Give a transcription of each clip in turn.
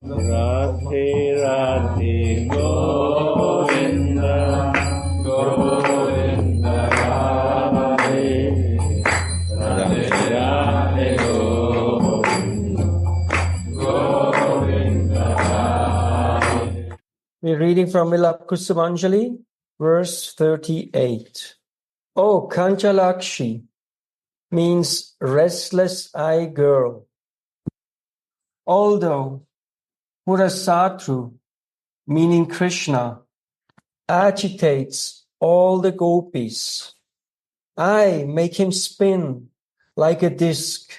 Radhe Radhe Govinda Govinda Radhe Radhe Radhe Govinda Govinda Radhe. We're reading from Vialpa Kusumanjali, verse 38. Oh, Kanchalakshi means restless-eyed girl. Although Murasatru, meaning Krishna, agitates all the Gopis, I make him spin like a disc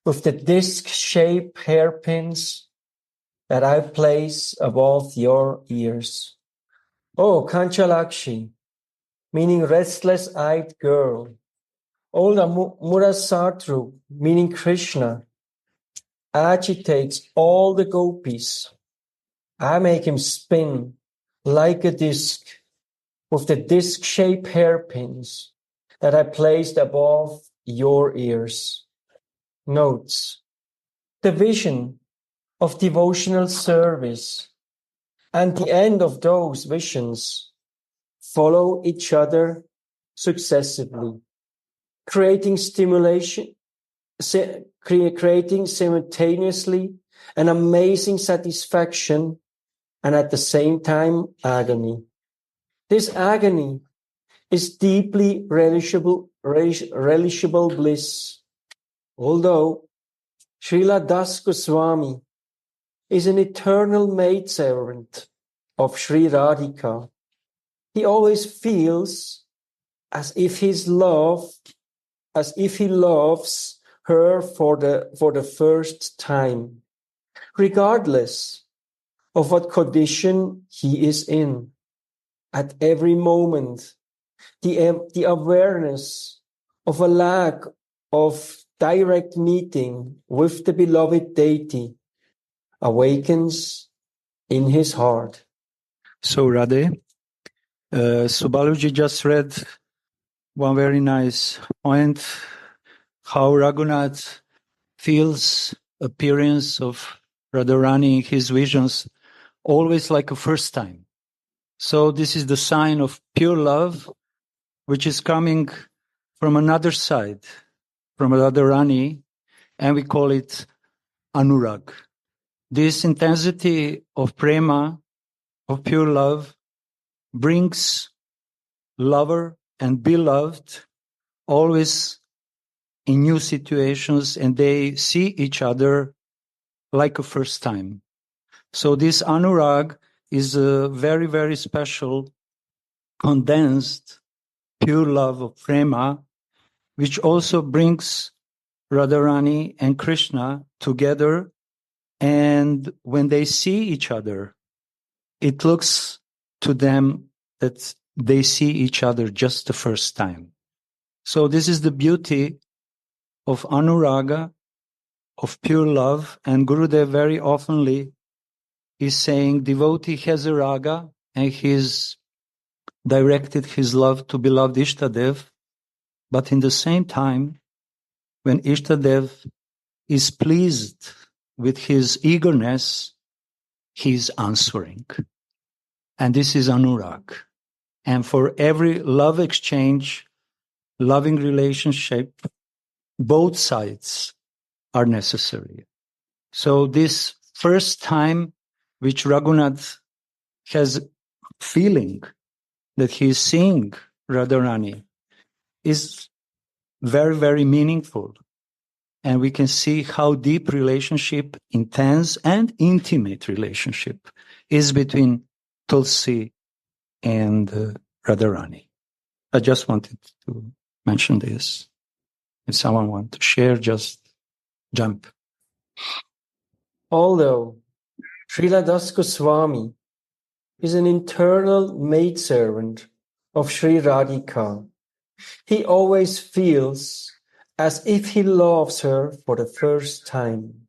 with the disc-shaped hairpins that I place above your ears. Oh, Kanchalakshi, meaning restless-eyed girl. Older Murasatru, meaning Krishna, agitates all the Gopis. I make him spin like a disc with the disc-shaped hairpins that I placed above your ears. Notes: the vision of devotional service and the end of those visions follow each other successively, creating simultaneously an amazing satisfaction and at the same time agony. This agony is deeply relishable bliss. Although Srila Das Goswami is an eternal maidservant of Sri Radhika, he always feels as if he loves her for the first time, regardless of what condition he is in. At every moment, the awareness of a lack of direct meeting with the beloved deity awakens in his heart. So, Radhe, Subhaluji just read one very nice point, how Raghunath feels appearance of Radharani in his visions always like a first time. So this is the sign of pure love, which is coming from another side, from Radharani, and we call it Anurag. This intensity of prema, of pure love, brings lover and beloved always in new situations, and they see each other like a first time. So this Anurag is a very, very special, condensed, pure love of prema, which also brings Radharani and Krishna together. And when they see each other, it looks to them that they see each other just the first time. So this is the beauty of Anuraga, of pure love. And Gurudev very oftenly is saying devotee has a raga, and he's directed his love to beloved Ishtadev. But in the same time, when Ishtadev is pleased with his eagerness, he is answering. And this is Anurag. And for every love exchange, loving relationship, both sides are necessary. So this first time which Raghunath has feeling that he is seeing Radharani is very, very meaningful. And we can see how deep relationship, intense and intimate relationship is between Tulsi and Radharani. I just wanted to mention this. If someone wants to share, just jump. Although Srila Das Goswami is an internal maidservant of Sri Radhika, he always feels as if he loves her for the first time,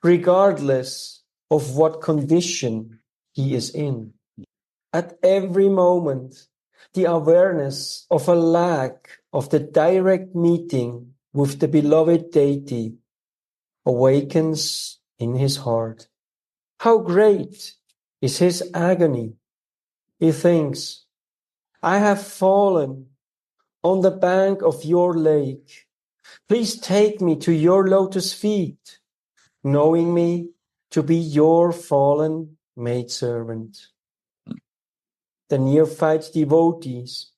regardless of what condition he is in. At every moment, the awareness of a lack of the direct meeting with the beloved deity awakens in his heart. How great is his agony. He thinks, I have fallen on the bank of your lake. Please take me to your lotus feet, knowing me to be your fallen maidservant. The neophyte devotees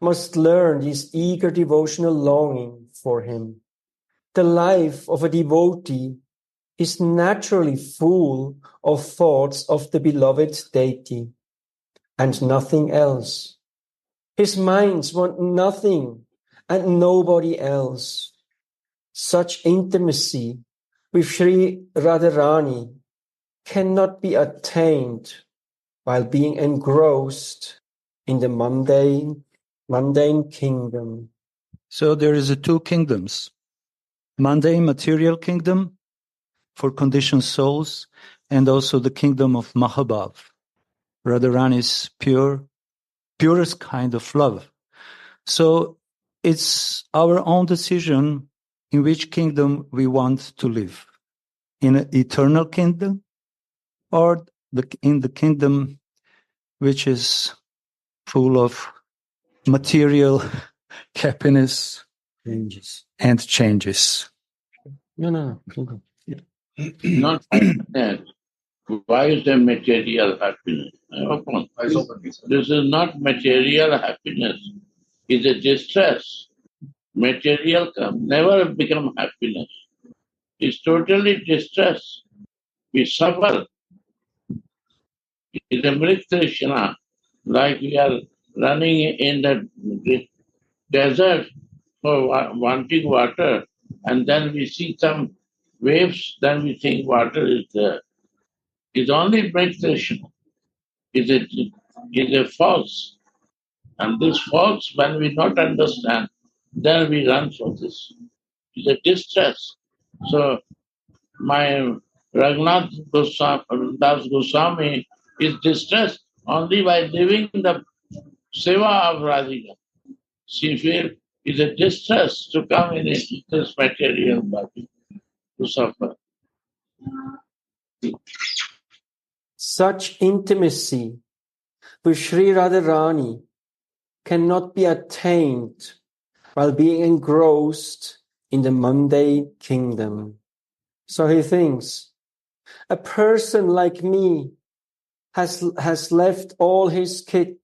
must learn this eager devotional longing for him. The life of a devotee is naturally full of thoughts of the beloved deity and nothing else. His minds want nothing and nobody else. Such intimacy with Sri Radharani cannot be attained while being engrossed in the mundane kingdom. So there is two kingdoms. Mundane material kingdom for conditioned souls, and also the kingdom of Mahabhav, Radharani's purest kind of love. So it's our own decision in which kingdom we want to live. In an eternal kingdom, or in the kingdom which is full of material happiness and changes. No. Not happiness. Why is there material happiness? This is not material happiness. It's a distress. Material can never become happiness. It's totally distress. We suffer. It's a Mrit Krishna, like we are running in the desert for wanting water, and then we see some waves, then we think water is there. It's only Mrit Krishna. It's a false. And this false, when we not understand, then we run for this. It's a distress. So my Raghunath Das Goswami is distressed only by living the seva of Radhika. She feels it's a distress to come in this material body to suffer. Such intimacy with Sri Radharani cannot be attained while being engrossed in the mundane kingdom. So he thinks, a person like me has left all his kith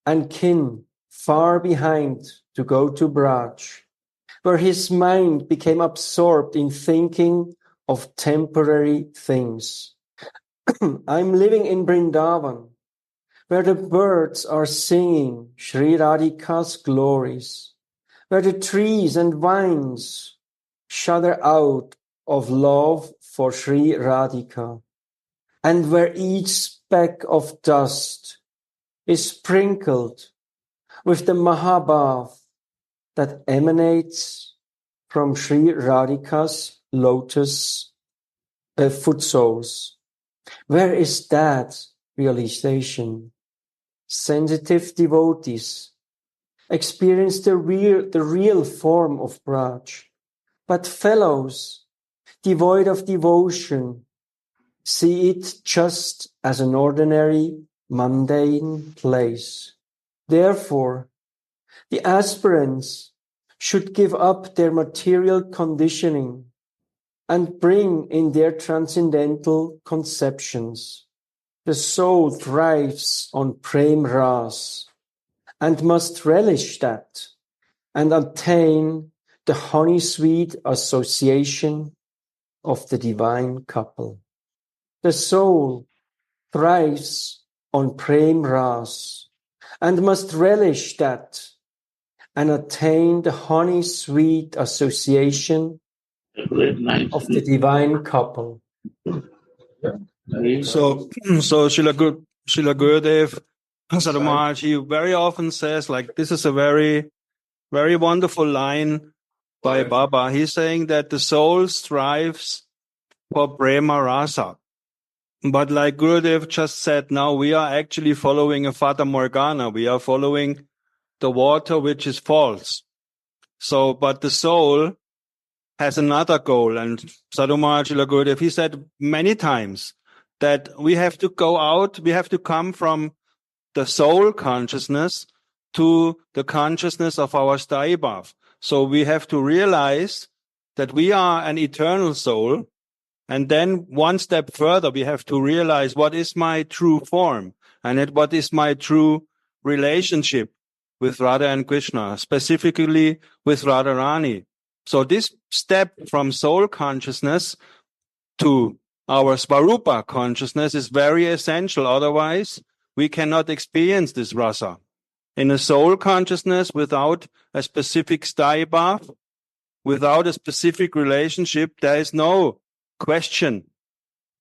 and kin far behind to go to Braj, where his mind became absorbed in thinking of temporary things. I'm living in Vrindavan, where the birds are singing Sri Radhika's glories, where the trees and vines shudder out of love for Sri Radhika, and where each speck of dust is sprinkled with the Mahabhav that emanates from Sri Radhika's lotus foot soles. Where is that realization? Sensitive devotees experience the real form of Braj, but fellows devoid of devotion see it just as an ordinary, mundane place. Therefore, the aspirants should give up their material conditioning and bring in their transcendental conceptions. The soul thrives on prem ras and must relish that and obtain the honey-sweet association of the divine couple. The soul thrives on prem ras and must relish that and attain the honey-sweet association of the divine couple. So Srila Gurudev Sadhu Maharaj, he very often says, like, this is a very, very wonderful line by Baba. He's saying that the soul strives for prema rasa. But like Gurudev just said, now we are actually following a Fata Morgana. We are following the water which is false. So, but the soul has another goal. And Sadhu Maharaj, Srila Gurudev, he said many times that we have to go out, we have to come from the soul consciousness to the consciousness of our Sthayi-bhav. So we have to realize that we are an eternal soul. And then one step further, we have to realize what is my true form and what is my true relationship with Radha and Krishna, specifically with Radharani. So this step from soul consciousness to our Svarupa consciousness is very essential. Otherwise, we cannot experience this rasa. In a soul consciousness, without a specific Sthayi-bhav, without a specific relationship, there is no question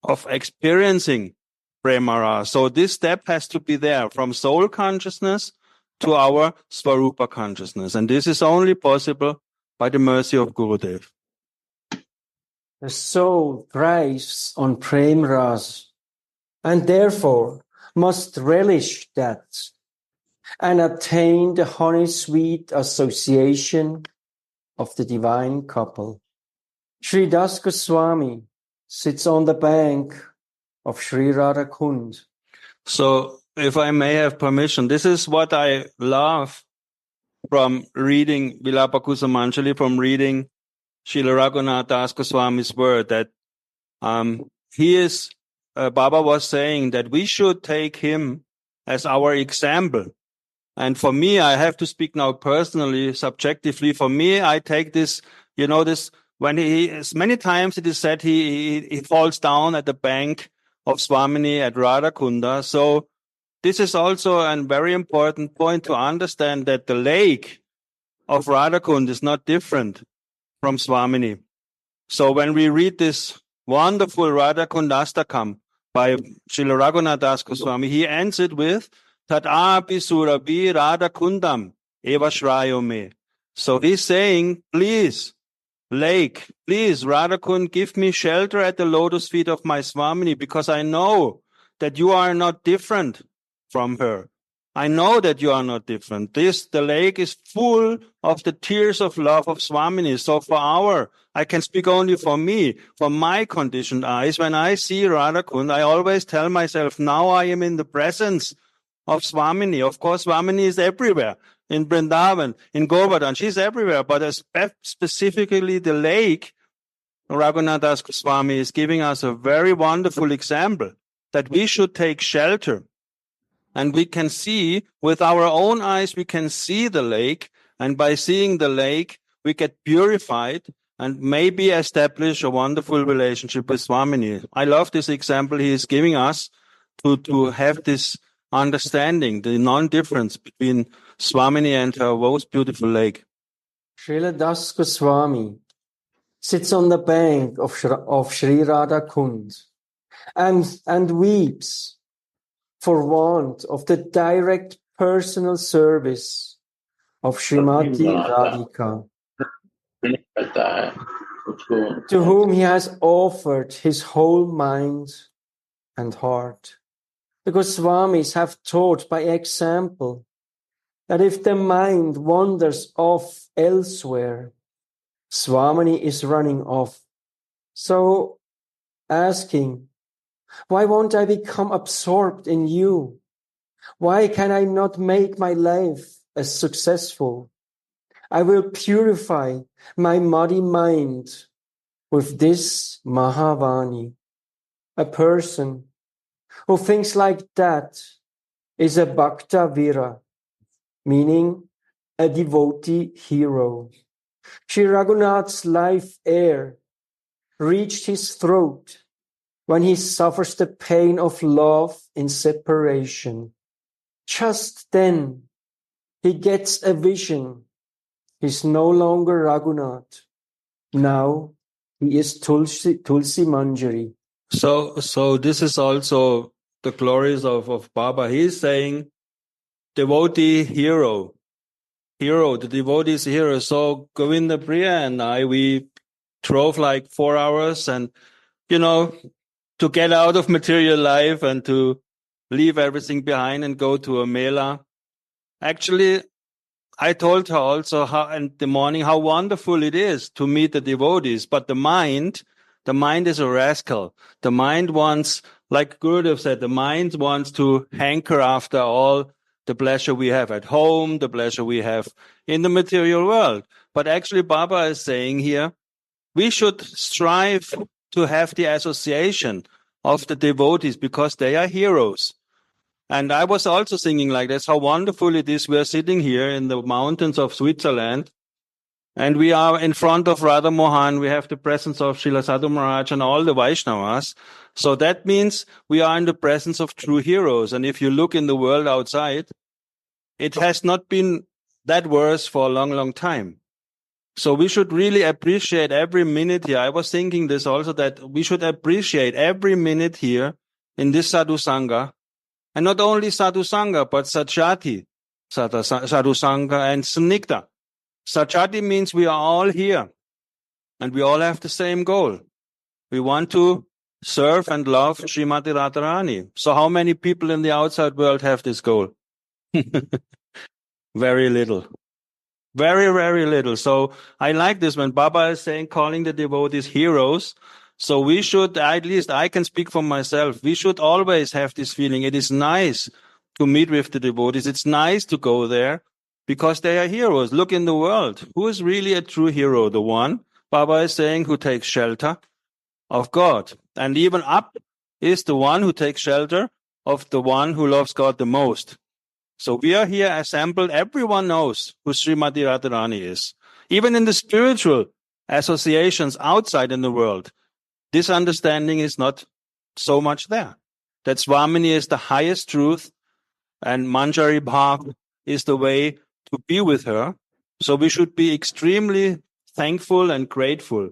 of experiencing Prema. So this step has to be there from soul consciousness to our Svarupa consciousness. And this is only possible by the mercy of Gurudev. The soul thrives on Prem Ras and therefore must relish that and attain the honey-sweet association of the divine couple. Sri Das Goswami sits on the bank of Sri Radha Kund. So, if I may have permission, this is what I love from reading Vialpa Kusumanjali, from reading Srila Raghunath Das Goswami's word, that Baba was saying that we should take him as our example. And for me, I have to speak now personally, subjectively. For me, I take this, when many times it is said he falls down at the bank of Swamini at Radhakunda. So this is also a very important point to understand, that the lake of Radhakund is not different from Swamini. So when we read this wonderful Radhakundastakam by Srila Raghunath Das Goswami, he ends it with Tadapi Surabi Radhakundam Eva Shrayo Me. So he's saying, please, lake, please, Radhakund, give me shelter at the lotus feet of my Swamini, because I know that you are not different from her. I know that you are not different. The lake is full of the tears of love of Swamini. So I can speak only for me, for my conditioned eyes. When I see Radhakund, I always tell myself, now I am in the presence of Swamini. Of course, Swamini is everywhere. In Vrindavan, in Govardhan, she's everywhere. But specifically the lake, Raghunath Das Goswami is giving us a very wonderful example that we should take shelter. And we can see, with our own eyes, we can see the lake. And by seeing the lake, we get purified and maybe establish a wonderful relationship with Swamini. I love this example he is giving us to have this understanding, the non-difference between Swamini and her most beautiful lake. Srila Das Goswami sits on the bank of Sri Radha Kund and weeps for want of the direct personal service of Srimati Radhika, to whom he has offered his whole mind and heart. The Goswamis have taught by example that if the mind wanders off elsewhere, Swamini is running off. So, asking, why won't I become absorbed in you? Why can I not make my life as successful? I will purify my muddy mind with this Mahavani. A person who thinks like that is a Bhakta Vira, meaning a devotee hero. Sri Raghunath's life air reached his throat when he suffers the pain of love in separation. Just then, he gets a vision. He's no longer Raghunath. Now, he is Tulsi Manjari. So this is also the glories of Baba. He's saying, devotee hero, the devotee's hero. So Govinda Priya and I, we drove like 4 hours and, to get out of material life and to leave everything behind and go to a mela. Actually, I told her also in the morning how wonderful it is to meet the devotees, but the mind is a rascal. The mind wants like Gurudev said, the mind wants to hanker after all the pleasure we have at home, the pleasure we have in the material world. But actually, Baba is saying here, we should strive to have the association of the devotees because they are heroes. And I was also thinking like this, how wonderful it is. We're sitting here in the mountains of Switzerland, and we are in front of Radha Mohan. We have the presence of Srila Sadhu Maharaj and all the Vaishnavas. So that means we are in the presence of true heroes. And if you look in the world outside, it has not been that worse for a long, long time. So we should really appreciate every minute here. I was thinking this also, that we should appreciate every minute here in this Sadhu Sangha. And not only Sadhu Sangha, but Sajati, Sadhu Sangha and Snigdha. Sajati means we are all here and we all have the same goal. We want to serve and love Srimati Radharani. So how many people in the outside world have this goal? Very little. Very, very little. So I like this when Baba is saying, calling the devotees heroes. So we should, at least I can speak for myself, we should always have this feeling. It is nice to meet with the devotees. It's nice to go there because they are heroes. Look in the world. Who is really a true hero? The one, Baba is saying, who takes shelter of God. And even up is the one who takes shelter of the one who loves God the most. So we are here assembled. Everyone knows who Srimati Radharani is. Even in the spiritual associations outside in the world, this understanding is not so much there. That Swamini is the highest truth and Manjari Bhav is the way to be with her. So we should be extremely thankful and grateful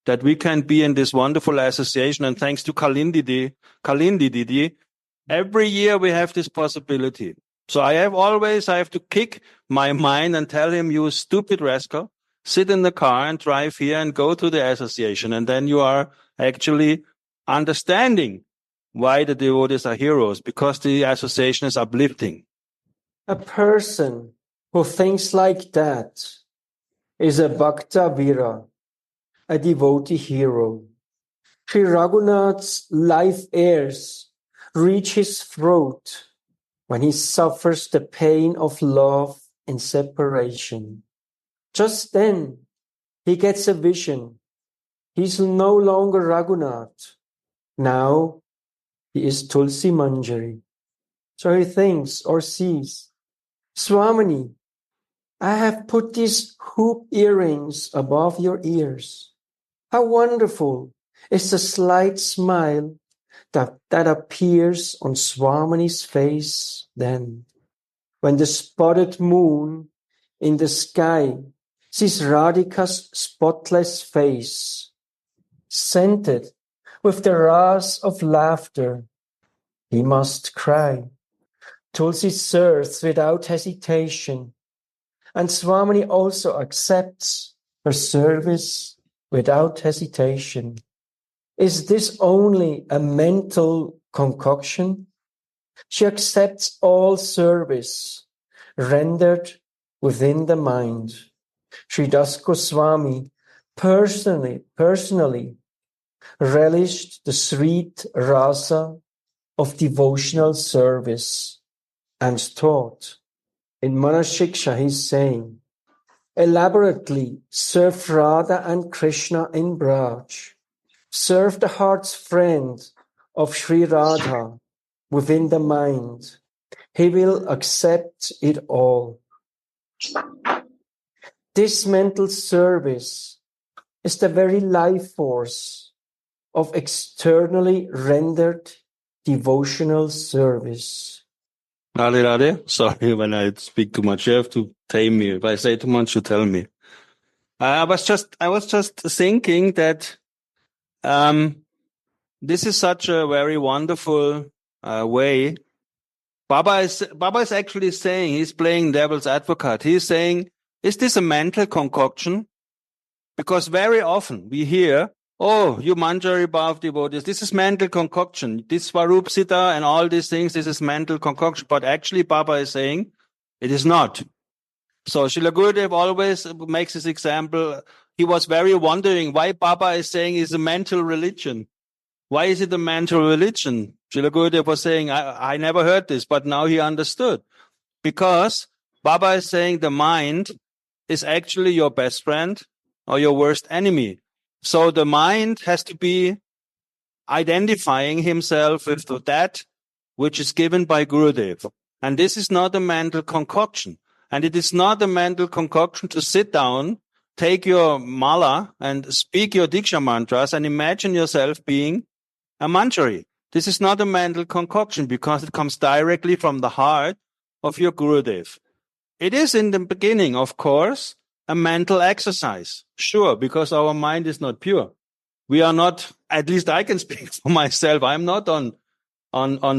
that we can be in this wonderful association. And thanks to Kalindi Didi, every year we have this possibility. So I have to kick my mind and tell him, you stupid rascal, sit in the car and drive here and go to the association. And then you are actually understanding why the devotees are heroes, because the association is uplifting. A person who thinks like that is a Bhakta Vira, a devotee hero. Sri Raghunath's life airs reach his throat when he suffers the pain of love and separation. Just then, he gets a vision. He's no longer Raghunath. Now, he is Tulsi Manjari. So he thinks or sees, Swamini, I have put these hoop earrings above your ears. How wonderful is the slight smile that appears on Swamini's face then, when the spotted moon in the sky sees Radhika's spotless face, scented with the ras of laughter. He must cry. Tulsi serves without hesitation, and Swamini also accepts her service without hesitation. Is this only a mental concoction? She accepts all service rendered within the mind. Sridas Goswami personally relished the sweet rasa of devotional service and taught. In Manashiksha he's saying, elaborately serve Radha and Krishna in Braj. Serve the heart's friend of Sri Radha within the mind. He will accept it all. This mental service is the very life force of externally rendered devotional service. Radhe Radhe. Sorry when I speak too much. You have to tame me. If I say too much, you tell me. I was just thinking that this is such a very wonderful way. Baba is actually saying, he's playing devil's advocate. He's saying, is this a mental concoction? Because very often we hear, oh, you Manjari Bhav devotees, this is mental concoction. This Swarup Sita and all these things, this is mental concoction. But actually Baba is saying, it is not. So Srila Gurudev always makes this example. He was very wondering why Baba is saying it's a mental religion. Why is it a mental religion? Srila Gurudev was saying, I never heard this, but now he understood. Because Baba is saying the mind is actually your best friend or your worst enemy. So the mind has to be identifying himself with that which is given by Gurudev. And this is not a mental concoction. And it is not a mental concoction to sit down, take your mala and speak your Diksha mantras and imagine yourself being a manjari. This is not a mental concoction because it comes directly from the heart of your Gurudev. It is in the beginning, of course, a mental exercise. Sure, because our mind is not pure. We are not, at least I can speak for myself, I'm not on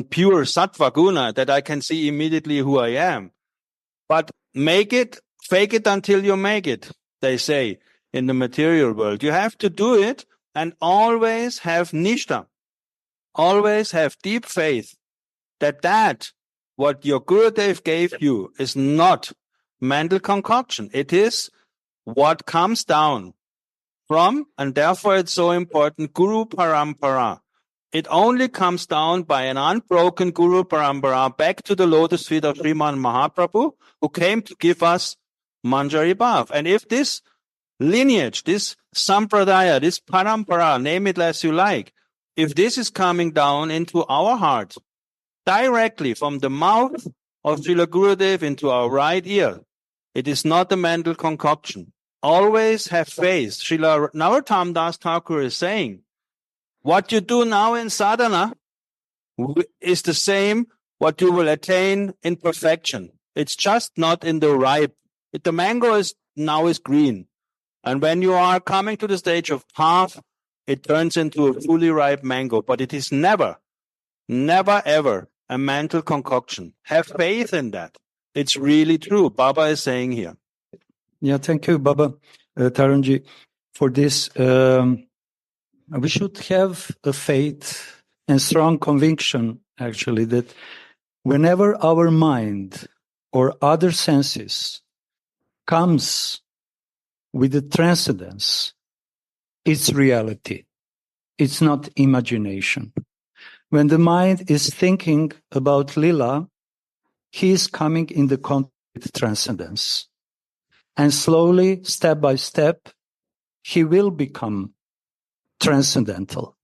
pure sattva guna that I can see immediately who I am. But fake it until you make it, they say in the material world. You have to do it and always have nishta, always have deep faith that what your Gurudev gave you is not mental concoction. It is what comes down from, and therefore it's so important, Guru Parampara. It only comes down by an unbroken Guru Parampara back to the lotus feet of Sriman Mahaprabhu, who came to give us Manjari Bhav. And if this lineage, this Sampradaya, this Parampara, name it as you like, if this is coming down into our heart, directly from the mouth of Srila Gurudev into our right ear, it is not a mental concoction. Always have faith. Srila Narottam Das Thakur is saying, what you do now in sadhana is the same what you will attain in perfection. It's just not in the ripe. The mango now is green. And when you are coming to the stage of half, it turns into a fully ripe mango. But it is never ever a mental concoction. Have faith in that. It's really true. Baba is saying here. Yeah, thank you, Baba Tarunji, for this. We should have a faith and strong conviction, actually, that whenever our mind or other senses comes with the transcendence, it's reality. It's not imagination. When the mind is thinking about Lila, he is coming in the contact with transcendence. And slowly, step by step, he will become transcendental.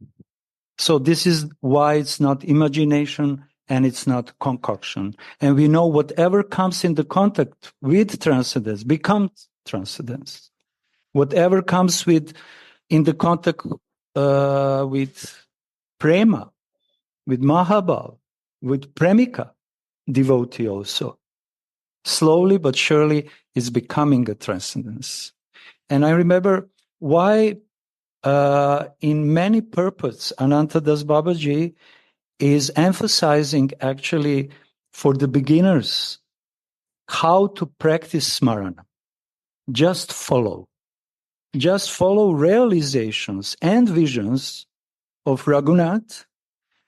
So this is why it's not imagination and it's not concoction. And we know whatever comes in the contact with transcendence becomes transcendence. Whatever comes in the contact with prema, with mahabhav, with premika, devotee also, slowly but surely is becoming a transcendence. And I remember why in many purports, Anantadas Babaji is emphasizing actually for the beginners how to practice smarana. Just follow realizations and visions of Raghunath,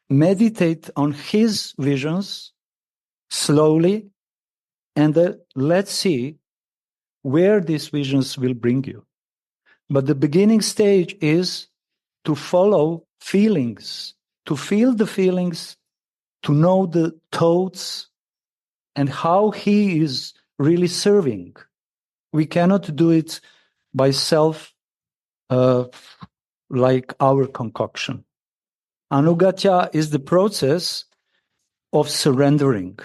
meditate on his visions slowly, and let's see where these visions will bring you. But the beginning stage is to follow feelings, to feel the feelings, to know the thoughts and how he is really serving. We cannot do it by self, like our concoction. Anugatya is the process of surrendering,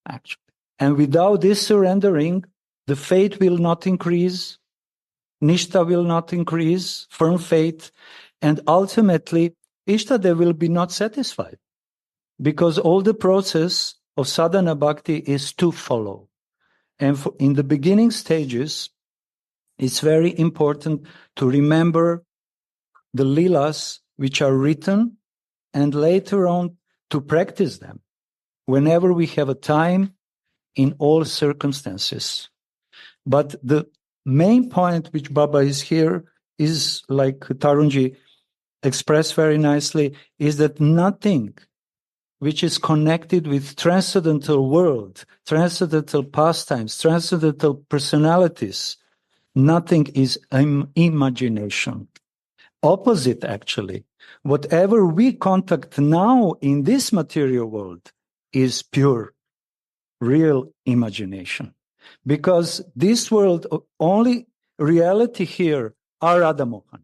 actually. And without this surrendering, the faith will not increase, Nishta will not increase, firm faith, and ultimately, Ishtade will be not satisfied. Because all the process of sadhana bhakti is to follow. And in the beginning stages, it's very important to remember the leelas which are written and later on to practice them whenever we have a time in all circumstances. But the main point which Baba is here is, like Tarunji expressed very nicely, is that nothing which is connected with transcendental world, transcendental pastimes, transcendental personalities, nothing is imagination. Opposite, actually. Whatever we contact now in this material world is pure, real imagination. Because this world, only reality here are Radha Mohan.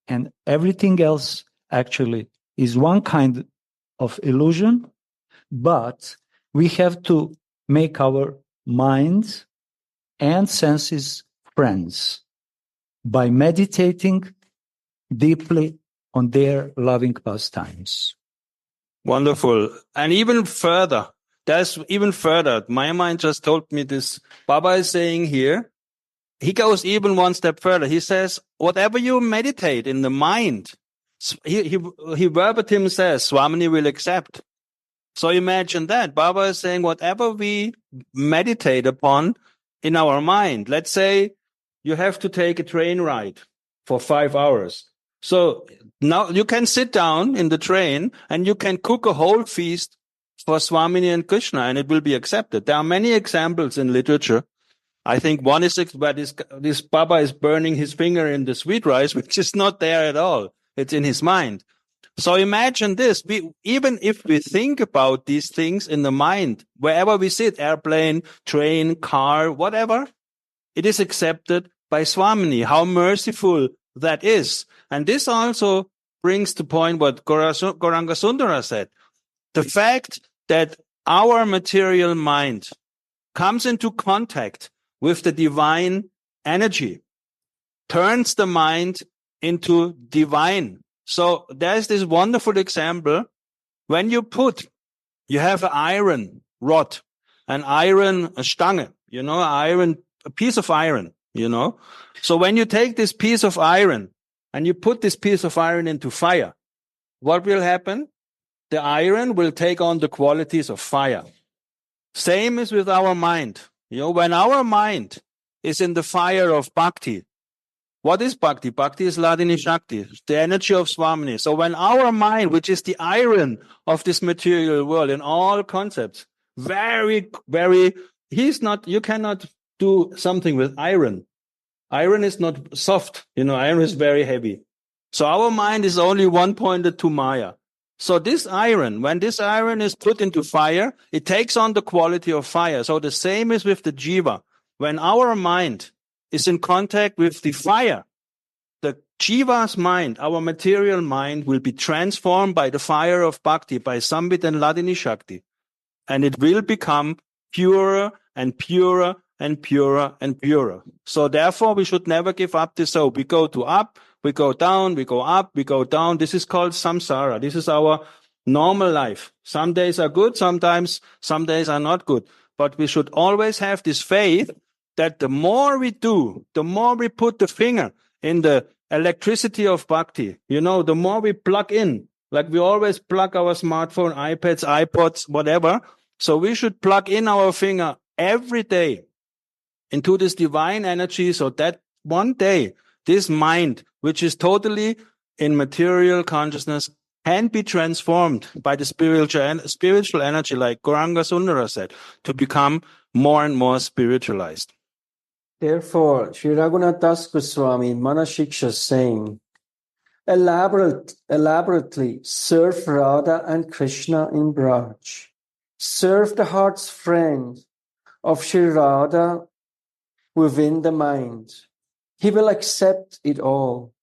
And everything else actually is one kind of illusion, but we have to make our minds and senses friends by meditating deeply on their loving pastimes. Wonderful. And even further, my mind just told me this. Baba is saying here, he goes even one step further. He says, whatever you meditate in the mind, he verbatim says, Swamini will accept. So imagine that. Baba is saying, whatever we meditate upon in our mind, let's say you have to take a train ride for 5 hours. So now you can sit down in the train and you can cook a whole feast for Swamini and Krishna and it will be accepted. There are many examples in literature. I think one is where this Baba is burning his finger in the sweet rice, which is not there at all. It's in his mind. So imagine this. Even if we think about these things in the mind, wherever we sit, airplane, train, car, whatever, it is accepted by Swamini. How merciful that is. And this also brings to point what Gauranga Sundara said. The fact that our material mind comes into contact with the divine energy, turns the mind into divine. So there's this wonderful example. When you have an iron rod, a stange, a piece of iron, So when you take this piece of iron and you put this piece of iron into fire, what will happen? The iron will take on the qualities of fire. Same is with our mind. When our mind is in the fire of bhakti, what is bhakti? Bhakti is Ladini Shakti, the energy of Swamini. So when our mind, which is the iron of this material world in all concepts, very, very, you cannot do something with iron. Iron is not soft, iron is very heavy. So our mind is only one pointed to Maya. So this iron, when this iron is put into fire, it takes on the quality of fire. So the same is with the jiva. When our mind is in contact with the fire, the jiva's mind, our material mind, will be transformed by the fire of bhakti, by Sambit and Ladini Shakti. And it will become purer and purer and purer and purer. So therefore, we should never give up the soul. We go up, we go down, we go up, we go down. This is called samsara. This is our normal life. Some days are good, some days are not good. But we should always have this faith that the more we do, the more we put the finger in the electricity of bhakti, the more we plug in, like we always plug our smartphone, iPads, iPods, whatever. So we should plug in our finger every day into this divine energy so that one day this mind, which is totally in material consciousness, can be transformed by the spiritual energy, like Gauranga Sundara said, to become more and more spiritualized. Therefore, Sri Raghunath Das Goswami in Manashiksha is saying, elaborately serve Radha and Krishna in Braj. Serve the heart's friend of Sri Radha within the mind. He will accept it all.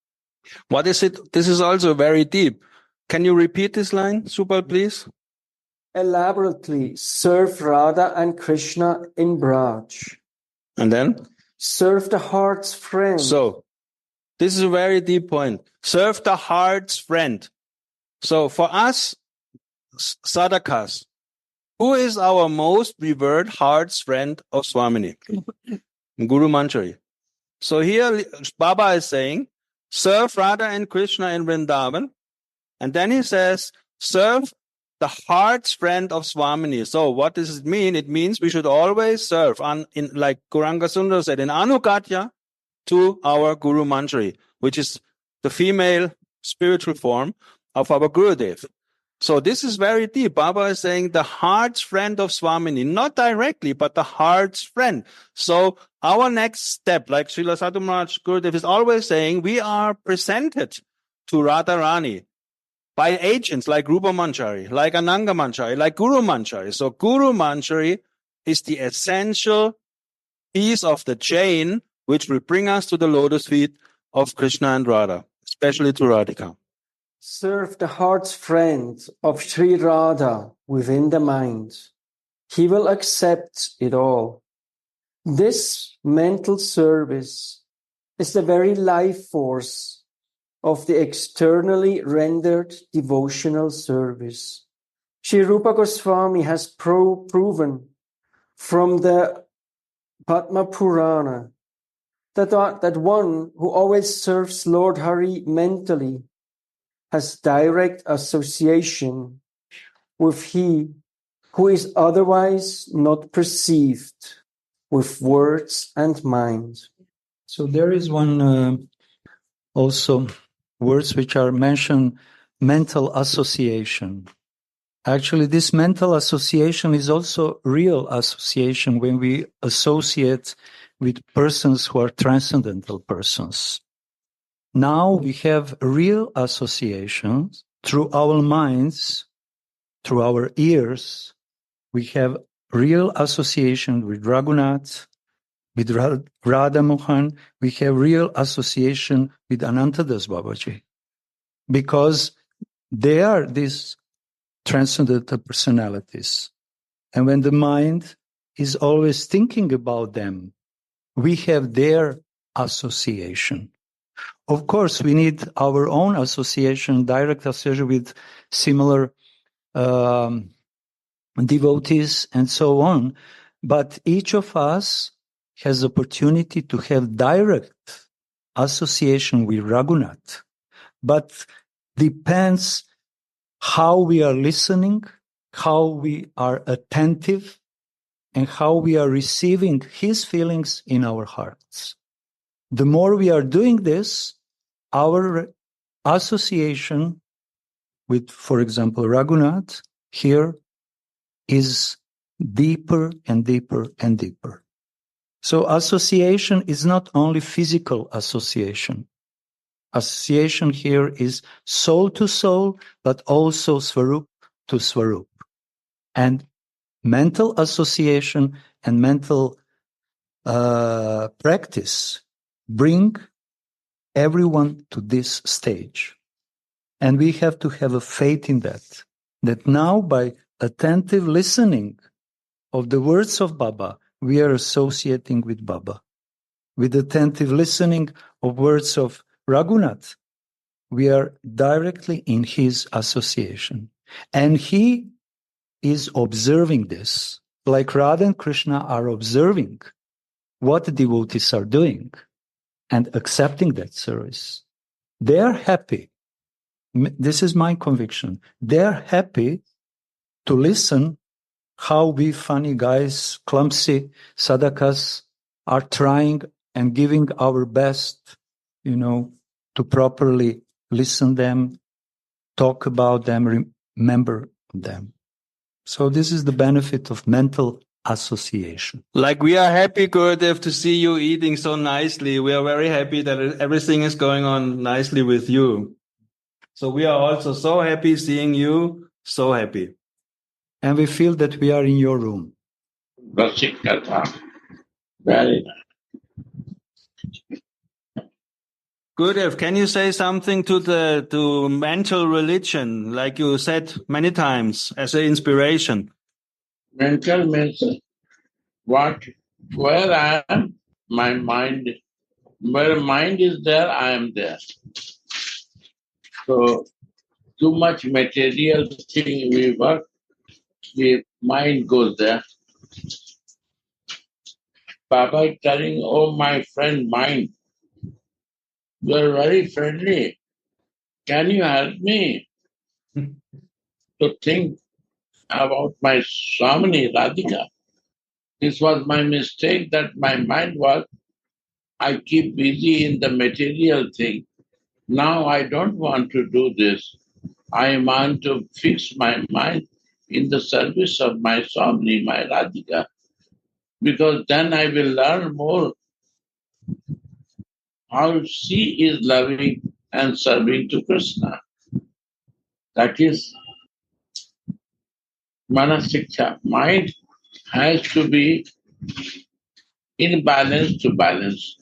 What is it? This is also very deep. Can you repeat this line, Subal, please? Elaborately serve Radha and Krishna in Braj. And then? Serve the heart's friend. So, this is a very deep point. Serve the heart's friend. So, for us, sadhakas, who is our most revered heart's friend of Swamini? Guru Manjari. So here, Baba is saying, serve Radha and Krishna in Vrindavan. And then he says, serve the heart's friend of Swamini. So what does it mean? It means we should always serve, like Gauranga Sundara said, in Anugatya to our Guru Manjari, which is the female spiritual form of our Gurudev. So this is very deep. Baba is saying the heart's friend of Swamini, not directly, but the heart's friend. So our next step, like Srila Sadhu Maharaj Gurudev is always saying, we are presented to Radharani. by agents like Rupa Manjari, like Ananga Manjari, like Guru Manjari. So Guru Manjari is the essential piece of the chain which will bring us to the lotus feet of Krishna and Radha, especially to Radhika. Serve the heart's friend of Sri Radha within the mind. He will accept it all. This mental service is the very life force of the externally rendered devotional service. Sri Rupa Goswami has proven from the Padma Purana that one who always serves Lord Hari mentally has direct association with he who is otherwise not perceived with words and mind. So there is one also words which are mentioned, mental association. Actually, this mental association is also real association when we associate with persons who are transcendental persons. Now we have real associations through our minds, through our ears. We have real association with Raghunath, with Radha Mohan. We have real association with Anantadas Babaji, because they are these transcendental personalities. And when the mind is always thinking about them, we have their association. Of course, we need our own association, direct association with similar devotees and so on. But each of us has opportunity to have direct association with Raghunath. But depends how we are listening, how we are attentive, and how we are receiving his feelings in our hearts. The more we are doing this, our association with, for example, Raghunath here is deeper and deeper and deeper. So association is not only physical association. Association here is soul to soul, but also Swarup to Swarup. And mental association and mental practice bring everyone to this stage. And we have to have a faith in that now by attentive listening of the words of Baba, we are associating with Baba. With attentive listening of words of Raghunath, we are directly in his association. And he is observing this, like Radha and Krishna are observing what the devotees are doing and accepting that service. They are happy. This is my conviction. They are happy to listen how we funny guys, clumsy sadhakas, are trying and giving our best, to properly listen them, talk about them, remember them. So this is the benefit of mental association. Like we are happy, Gurudev, to see you eating so nicely. We are very happy that everything is going on nicely with you. So we are also so happy seeing you, so happy. And we feel that we are in your room. Very nice. Gurudev, can you say something to mental religion, like you said many times, as an inspiration? Mental means where I am, my mind. Where mind is there, I am there. So too much material thing we work, the mind goes there. Baba is telling, oh my friend mind, you are very friendly. Can you help me to think about my Swamini Radhika? This was my mistake, that my mind was, I keep busy in the material thing. Now I don't want to do this. I want to fix my mind in the service of my Swamini, my Radhika, because then I will learn more how she is loving and serving to Krishna. That is Manasiksha. Mind has to be in balance to balance.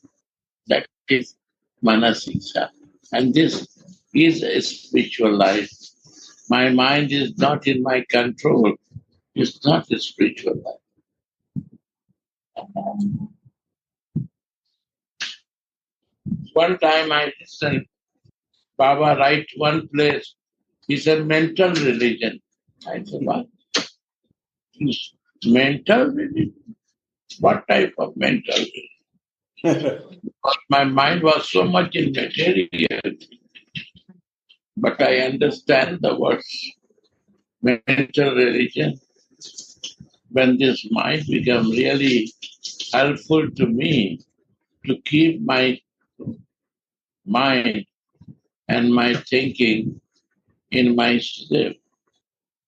That is Manasiksha. And this is a spiritual life. My mind is not in my control. It's not a spiritual life. One time I listened, Baba write one place, he said mental religion. I said, what? It's mental religion? What type of mental religion? Because my mind was so much in material. But I understand the words mental religion. When this mind becomes really helpful to me to keep my mind and my thinking in my Siddha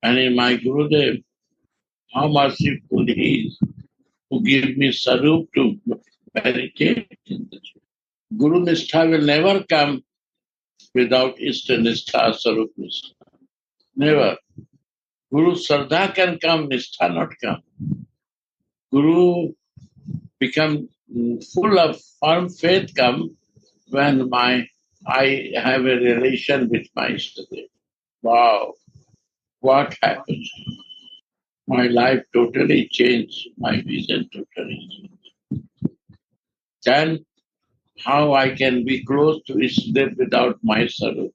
and in my Gurudev, how merciful he is to give me sarup to meditate in this. Guru Nishtha will never come without Ishta Nishtha, Sarup Nishtha. Never. Guru Sardha can come, Nishtha not come. Guru become full of firm faith come when I have a relation with my Ishtadev. Wow, what happened? My life totally changed, my vision totally changed. Then how I can be close to Ishtadev without my Sarup.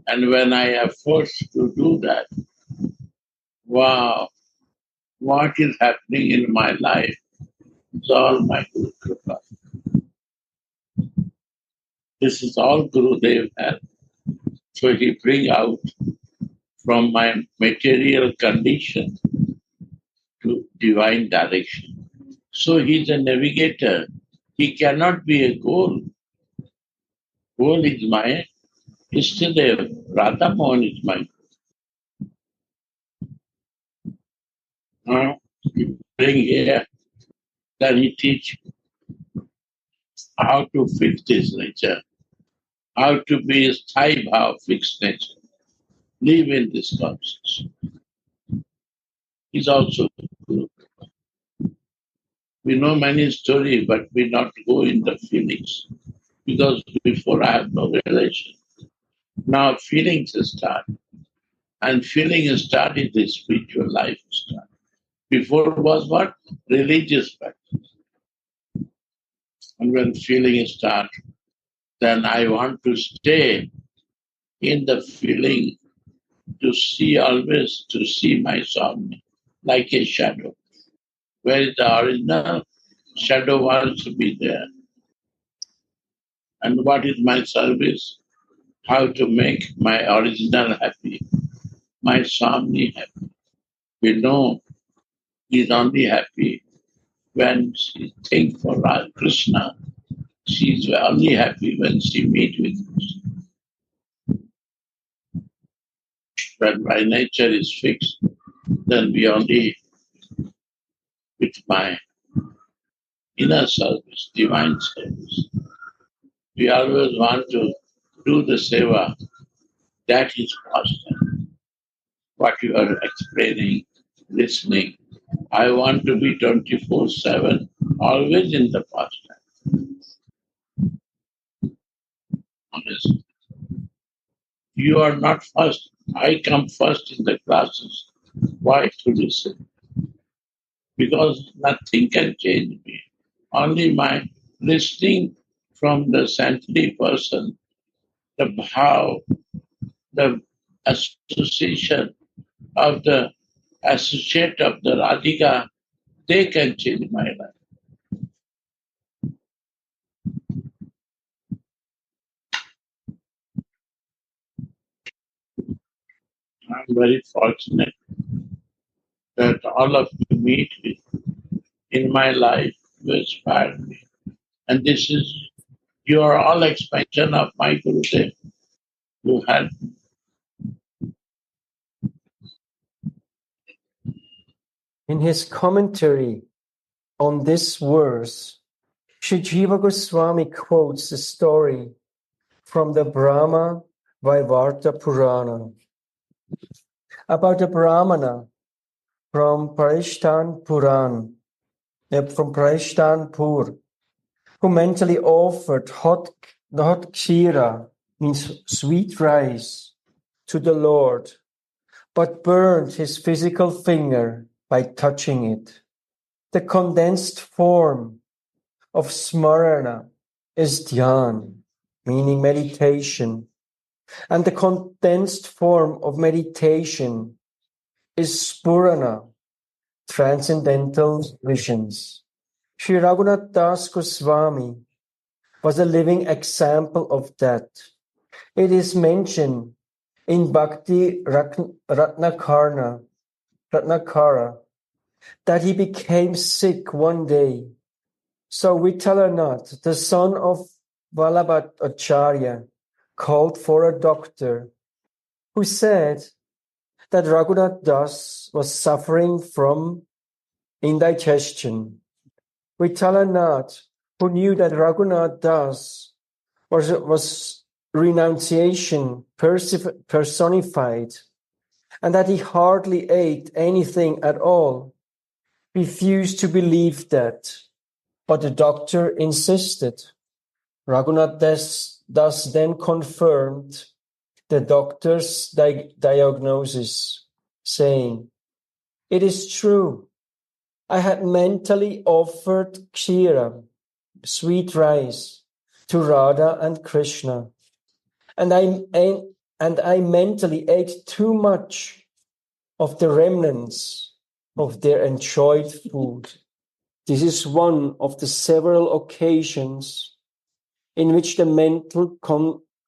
And when I am forced to do that, wow, what is happening in my life? It's all my Guru Kripa. This is all Gurudev has. So he bring out from my material condition to divine direction. So he's a navigator. He cannot be a goal. Goal is my Ishtadev. Radha Mohan is my goal. He bring here, then he teach how to fix this nature, how to be a sthai bhav, fixed nature, live in this consciousness. He's also Guru. We know many stories, but we not go in the feelings. Because before I have no relation. Now feelings start. And feeling start is the spiritual life start. Before was what? Religious practice. And when feeling start, then I want to stay in the feeling to see always, to see my soul like a shadow. Where is the original? Shadow wants to be there. And what is my service? How to make my original happy, my Swami happy. We know he's only happy when she thinks for Krishna. She's only happy when she meets with Krishna. When my nature is fixed, then we only with my inner service, divine service. We always want to do the seva. That is pastime. What you are explaining, listening. I want to be 24/7, always in the pastime. Honest. You are not first. I come first in the classes. Why to listen? Because nothing can change me. Only my listening from the sanctity person, the bhav, the association of the associate of the Radhika, they can change my life. I'm very fortunate that all of you meet me in my life to inspire me. And this is, you are all expansion of my Gurudev. You help me. In his commentary on this verse, Sri Jiva Goswami quotes the story from the Brahma Vaivarta Purana. about a Brahmana from Parishtanpur, who mentally offered hot kshira, means sweet rice, to the Lord, but burned his physical finger by touching it. The condensed form of smarana is dhyan, meaning meditation, and the condensed form of meditation is spurana, transcendental visions. Sri Raghunath Das Goswami was a living example of that. It is mentioned in Bhakti Ratnakara that he became sick one day. So Vittalanath, the son of Vallabhacharya, called for a doctor who said that Raghunath Das was suffering from indigestion. Vittalanath, who knew that Raghunath Das was renunciation personified, and that he hardly ate anything at all, refused to believe that. But the doctor insisted. Raghunath Das then confirmed the doctor's diagnosis, saying, "It is true. I had mentally offered kshira, sweet rice, to Radha and Krishna, and I mentally ate too much of the remnants of their enjoyed food. This is one of the several occasions in which the mental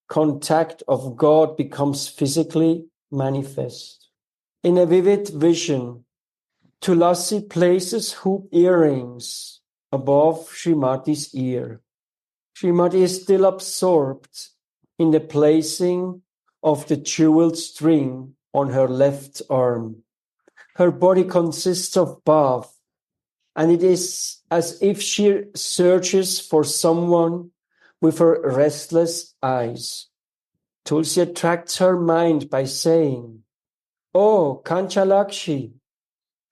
contact of God becomes physically manifest. In a vivid vision, Tulasi places hoop earrings above Srimati's ear. Srimati is still absorbed in the placing of the jeweled string on her left arm. Her body consists of bath, and it is as if she searches for someone with her restless eyes. Tulsi attracts her mind by saying, "Oh, Kanchalakshi,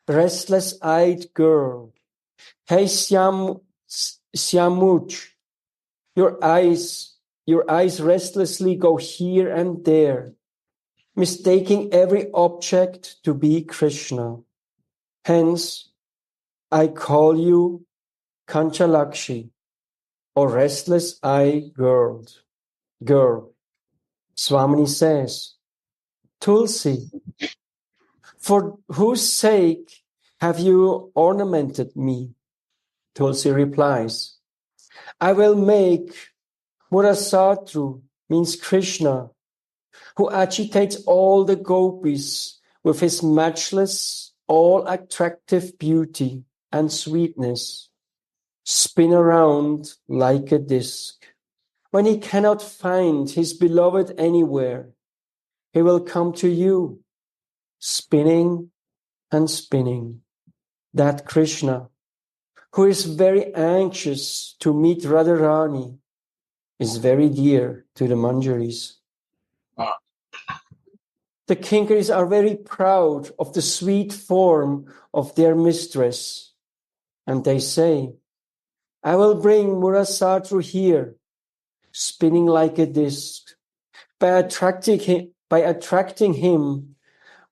restless-eyed girl, hey Syamuch, your eyes restlessly go here and there, mistaking every object to be Krishna. Hence, I call you Kanchalakshi, or restless-eyed girl." Swamini says, "Tulsi, for whose sake have you ornamented me?" Tulsi replies, "I will make Murasatru," means Krishna, who agitates all the gopis with his matchless, all-attractive beauty and sweetness, spin around like a disc. When he cannot find his beloved anywhere, he will come to you, spinning and spinning. That Krishna, who is very anxious to meet Radharani, is very dear to the Manjaris. The Kinkaris are very proud of the sweet form of their mistress, and they say, "I will bring Murasatru here, spinning like a disc, by attracting him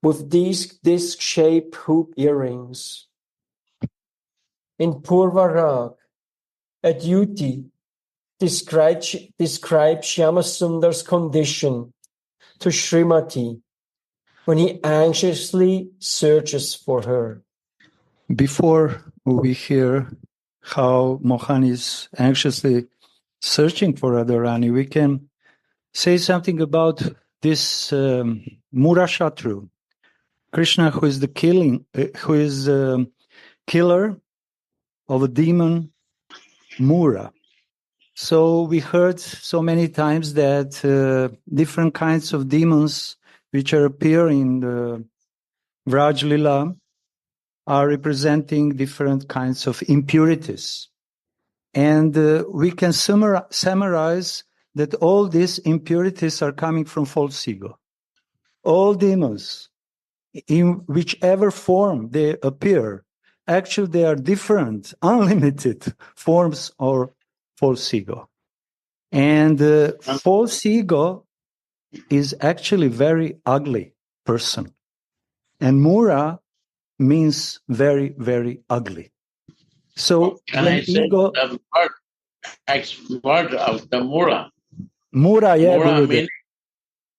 with these disc-shaped hoop earrings." In Purvarag, a duty describes Shyamasundar's condition to Srimati when he anxiously searches for her. Before we hear how Mohan is anxiously searching for Radharani, we can say something about this Murasatru, Krishna, who is the killer of a demon, Mura. So we heard so many times that different kinds of demons which appear in the Vraj Lila are representing different kinds of impurities. And we can summarize that all these impurities are coming from false ego. all demons, in whichever form they appear, actually they are different, unlimited forms of false ego. And false ego is actually very ugly person. And Mura means very, very ugly. So Can when I say ego... the word of the Mura? Mura, yeah, Mura Gurudev. means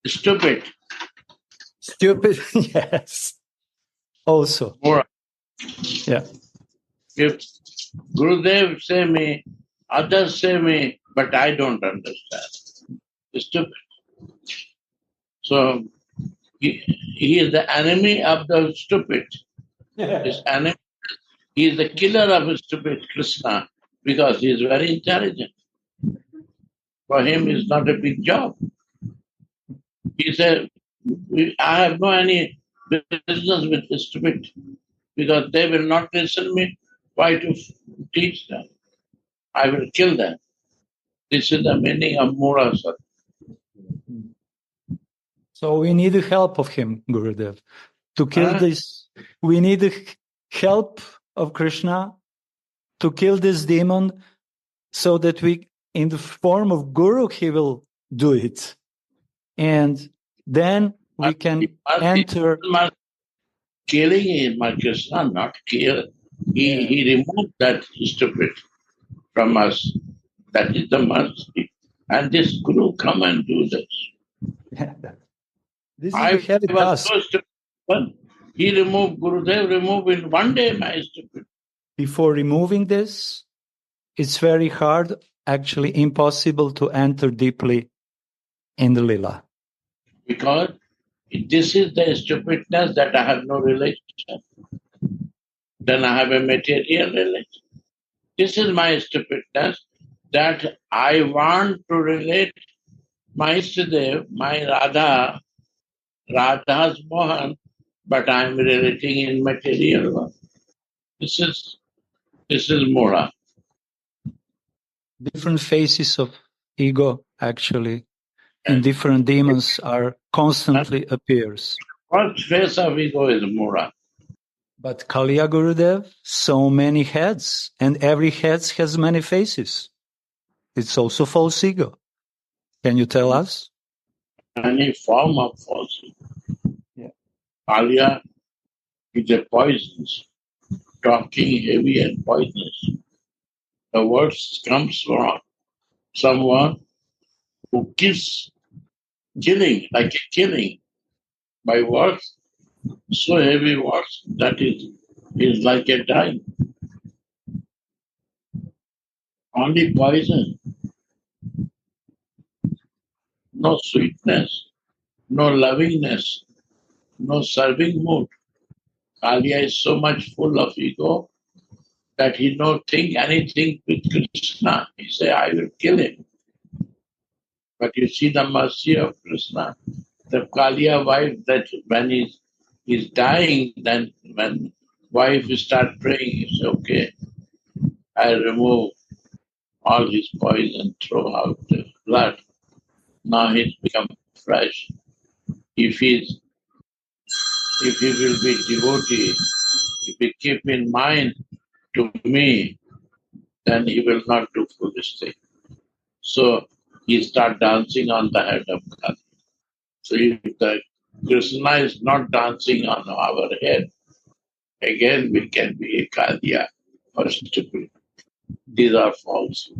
stupid. Stupid, yes. Also, Mura. yeah. If Gurudev say me, others say me, but I don't understand. Stupid. So he is the enemy of the stupid. His enemy. He is the killer of stupid Krishna because he is very intelligent. For him, it's not a big job. He said, I have no any business with the stupid because they will not listen me. Why to teach them? I will kill them. This is the meaning of Mura. So we need the help of him, Gurudev, to kill this. We need the help of Krishna to kill this demon so that we, in the form of Guru, he will do it. And then we can enter. Killing is my Krishna, not kill. He removed that stupid from us. That is the mercy. And this Guru come and do this. This is I the heavy was task. so stupid. He removed, Gurudev removed in one day my stupid. Before removing this, it's very hard, actually impossible to enter deeply in the Lila. Because this is the stupidness that I have no relation. Then I have a material relation. This is my stupidness that I want to relate my Istadev, my Radha's Mohan, but I am relating in material one. This is Mura. Different faces of ego, actually, in different demons are constantly appears. First face of ego is Mura. But Kaliya Gurudev, so many heads, and every head has many faces. It's also false ego. Can you tell us? Any form of false ego. Yeah. Kaliya is a poisonous, talking heavy and poisonous. The words comes from someone who gives killing, like a killing, by words, so heavy words that is like a dying. Only poison. No sweetness, no lovingness, no serving mood. Kaliya is so much full of ego that he don't think anything with Krishna. He say, I will kill him. But you see the mercy of Krishna. The Kaliya wife, that when he's dying, then when wife start praying, he say, okay, I remove all his poison, throw out the blood. Now he's become fresh. If he will be devotee, if he keep in mind to me, then he will not do foolish thing. So he start dancing on the head of God. So if the Krishna is not dancing on our head, again we can be a Kaliya or stupid. These are false.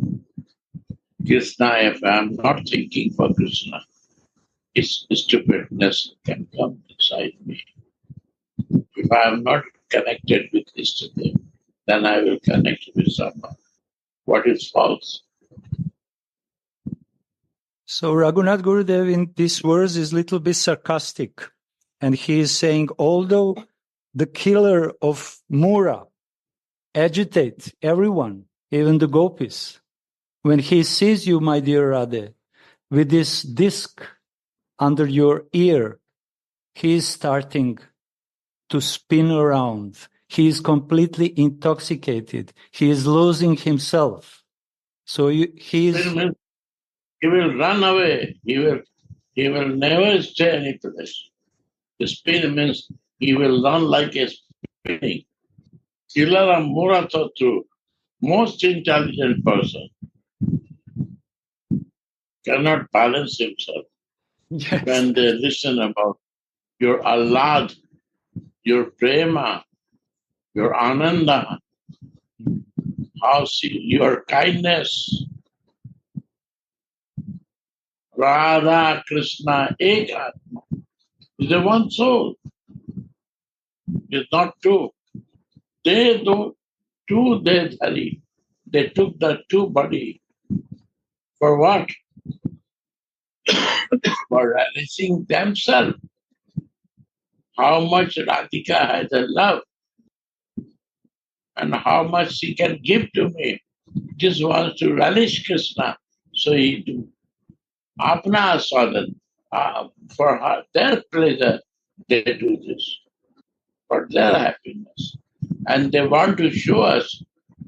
Krishna, if I am not thinking for Krishna, his stupidness can come inside me. If I am not connected with Istadev, then I will connect with someone. What is false? So Raghunath Gurudev in this verse is a little bit sarcastic. And he is saying, although the killer of Mura agitates everyone, even the Gopis, when he sees you, my dear Radhe, with this disc under your ear, he is starting to spin around. He is completely intoxicated. He is losing himself. So he will run away. He will never stay any place. The spin means he will run like a spinning. Ilara Muratatu, most intelligent person, cannot balance himself Yes. when they listen about your Ahlad, your Prema, your Ananda, your kindness. Radha Krishna Ekatma is the one soul. It's not two. They do two they dhari. They took the two body for what? For realizing themselves. How much Radhika has a love and how much she can give to me. Just wants to relish Krishna. So he do apna sadhan. For her, their pleasure, they do this. For their happiness. And they want to show us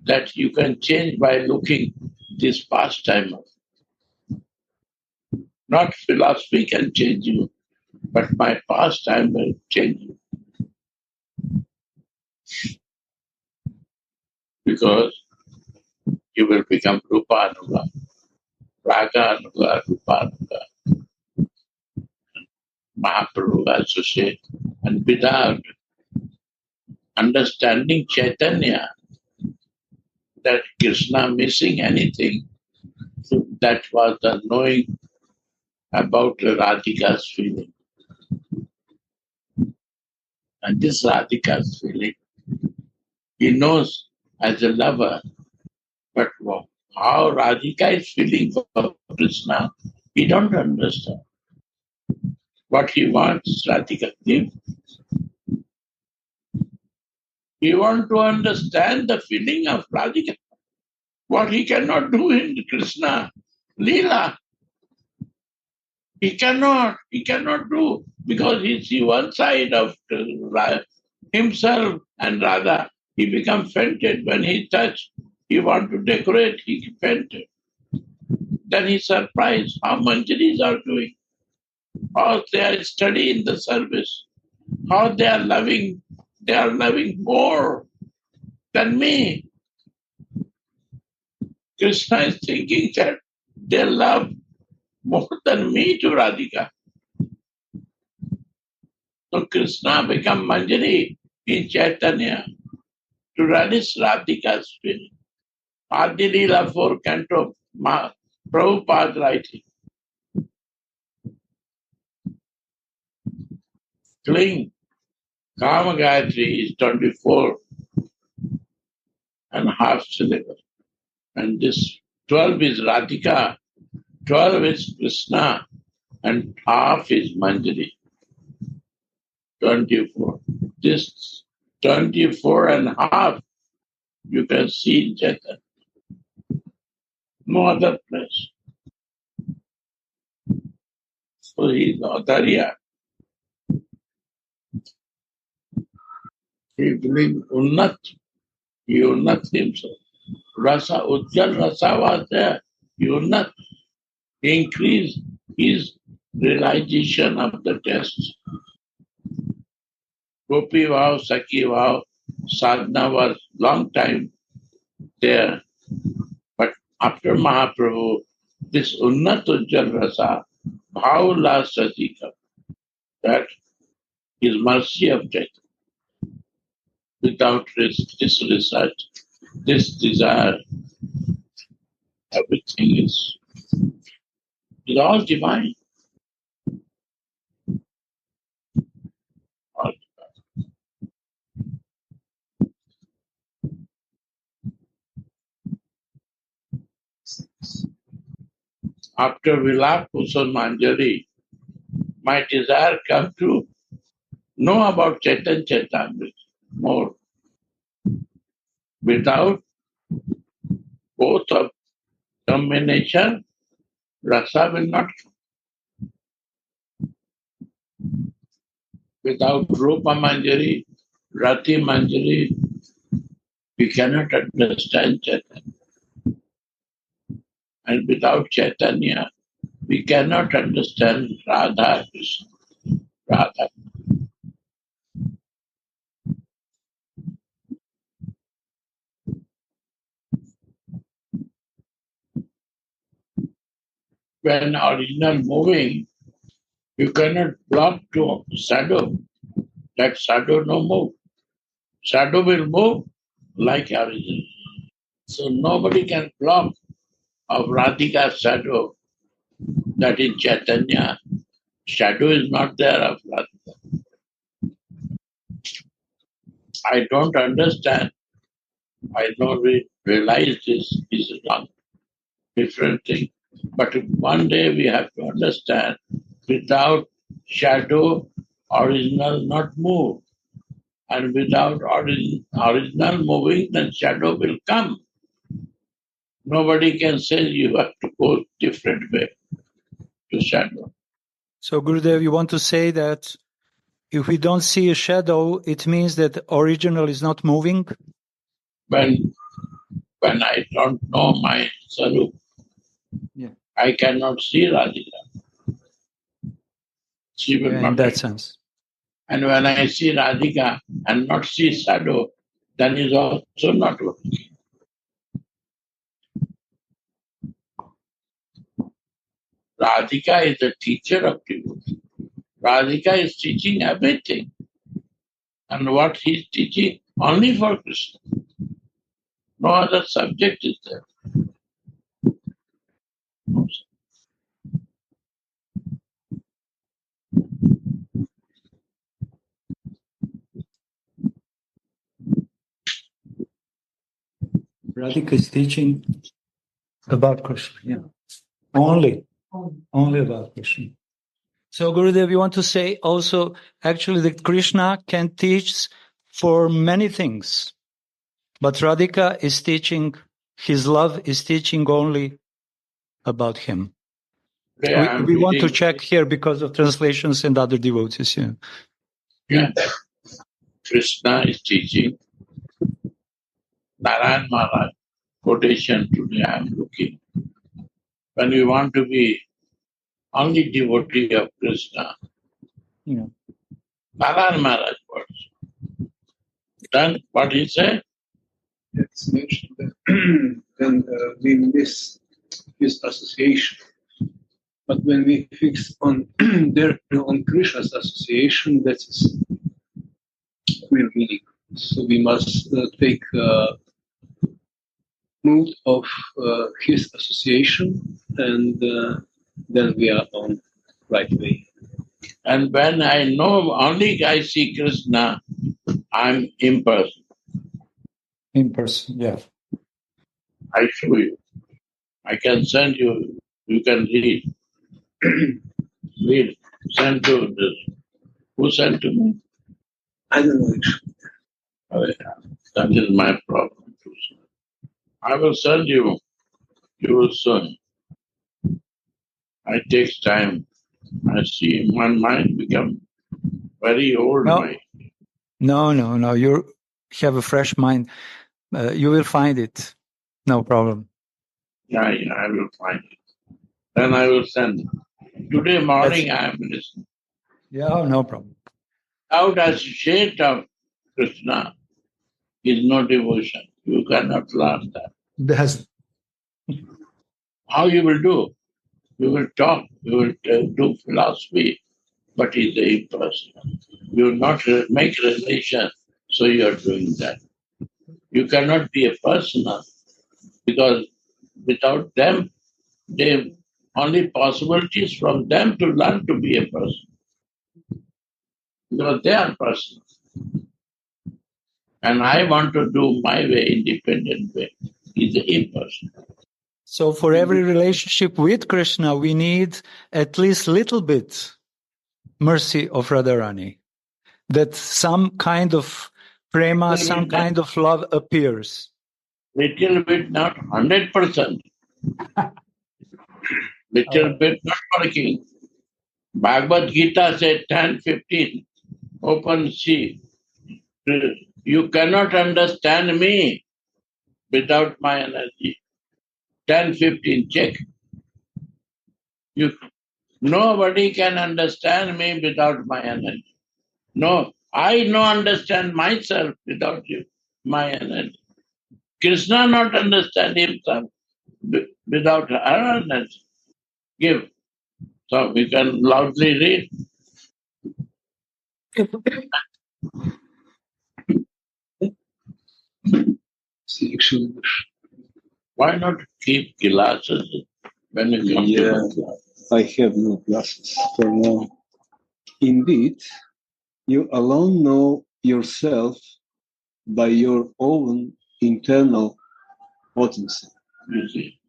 that you can change by looking this pastime. Not philosophy can change you, but my pastime will change you. Because you will become Rupa Anuga, Raga Anuga, Rupa Anuga, Mahaprabhu associate. And without understanding Chaitanya, that Krishna missing anything, so that was the knowing about Radhika's feeling. And this Radhika's feeling, he knows as a lover, but how Radhika is feeling for Krishna, he don't understand. What he wants, Radhika give. He wants to understand the feeling of Radhika. What he cannot do in Krishna, Leela. He cannot do, because he see one side of himself and Radha. He becomes fainted when he touch. He want to decorate, he fainted. Then he surprised how Manjaris are doing, how they are studying the service, how they are loving more than me. Krishna is thinking that they love more than me to Radhika. So Krishna become Manjari in Chaitanya to relish Radhika's feeling. Adi Leela 4 Canto, Prabhupada writing. Cling, Kama Gayatri is 24 and half syllable. And this 12 is Radhika, 12 is Krishna, and half is Manjari. 24. This 24 and half you can see in Chaitanya. No other place. So he is Audarya. He brings Unnat. He Unnat himself. Rasa, Ujjal Rasa was there. He Unnat. He increased his realization of the test. Gopi Vav, Sakhi Vav, sadhana was long time there. But after Mahaprabhu, this Unnat Ujjal Rasa, Bhav last Satika, that is mercy of Chaitanya. Without this research, this desire, everything is all divine. All After Vialpa Kusumanjali, my desire come to know about Chaitanya Chaitamrita more. Without both of combination, rasa will not come. Without Rupa Manjari, Rati Manjari, we cannot understand Chaitanya. And without Chaitanya, we cannot understand Radha Krishna. Radha. when original moving, you cannot block to shadow. That shadow no move. Shadow will move like original. So nobody can block of Radhika's shadow. That in Chaitanya, shadow is not there of Radhika. I don't understand. I don't realize this is a different thing. But one day we have to understand, without shadow, original not move. And without original moving, then shadow will come. Nobody can say you have to go different way to shadow. So, Gurudev, you want to say that if we don't see a shadow, it means that original is not moving? When I don't know my Sarup, I cannot see Radhika. She will not in that sense. And when I see Radhika and not see shadow, then is also not working. Radhika is the teacher of devotee. Radhika is teaching everything. And what he is teaching only for Krishna. No other subject is there. No. Radhika is teaching about Krishna, Only about Krishna. So, Gurudev, you want to say also actually that Krishna can teach for many things, but Radhika is teaching, his love is teaching only about him. We want to check here because of translations and other devotees. Yeah. Krishna is teaching. Narayan Maharaj quotation today I am looking. When we want to be only devotee of Krishna, Narayan Maharaj words. Then what he said? It's mentioned that then we miss his association. But when we fix on on Krishna's association, that is real meaning. So we must take note of his association, and then we are on right way. And when I know only I see Krishna, I'm impersonal. Impersonal, yeah. I show you. I can send you. You can read. Read. Send to this. Who sent to me? I don't know actually. Oh, yeah. That is my problem. I will send you. You will soon. It takes time. I see my mind become very old mind. No. You have a fresh mind. You will find it. No problem. Yeah, I will find it. Then I will send. Today morning I am listening. Yeah, no problem. Without associate of Krishna is no devotion. You cannot learn that. How you will do? You will talk, you will do philosophy, but it's impersonal. You will not make relation, so you are doing that. You cannot be a personal because without them, the only possibilities from them to learn to be a person. Because they are personal. And I want to do my way, independent way. It's impersonal. So for every relationship with Krishna, we need at least little bit mercy of Radharani. That some kind of prema, some kind of love appears. Little bit, not 100%. Little bit not working. Bhagavad Gita said 10, 15. Open sea. You cannot understand me without my energy. 10, 15, check. Nobody can understand me without my energy. No, I no understand myself without you, my energy. Krishna not understand himself without her energy. Give. So we can loudly read. Why not keep glasses when you come Yeah, to the class? I have no glasses for now. Indeed, you alone know yourself by your own internal potency. You see.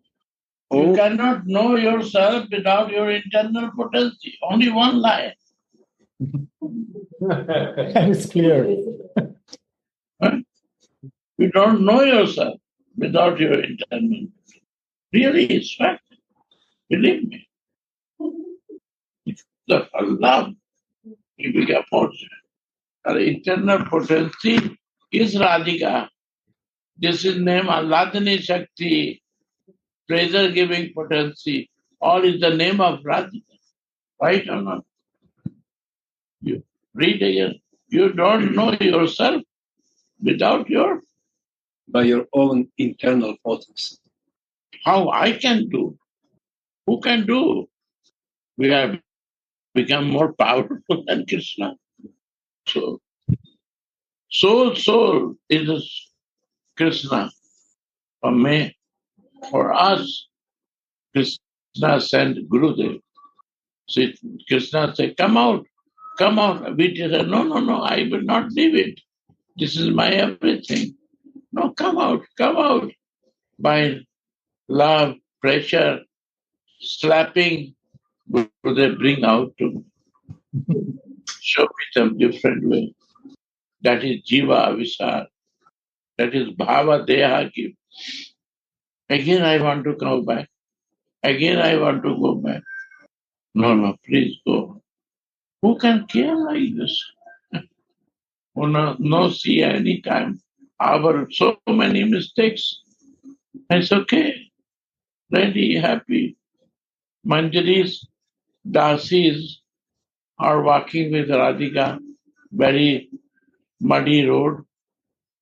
You cannot know yourself without your internal potency. Only one line. It's clear. Huh? You don't know yourself without your internal. Really, it's fact. Believe me. The love you become more. Our internal potency is Radhika. This is name Alladini Shakti, pleasure giving potency. All is the name of Radhika. Right or not? You read again. You don't know yourself without your. By your own internal potency. How I can do? Who can do? We have become more powerful than Krishna. So, soul is Krishna. For me, for us, Krishna sent Gurudev. So Krishna said, come out, come out. We said, no, I will not leave it. This is my everything. No, come out, come out. By love, pressure, slapping, Gurudev bring out to me. Show me some different way. That is Jiva Avisar. That is Bhava Deha Give. Again I want to come back. Again I want to go back. No, please go. Who can care like this? Who no see any time our so many mistakes. It's okay. Ready, happy. Manjaris, Dasis are walking with Radhika, very muddy road.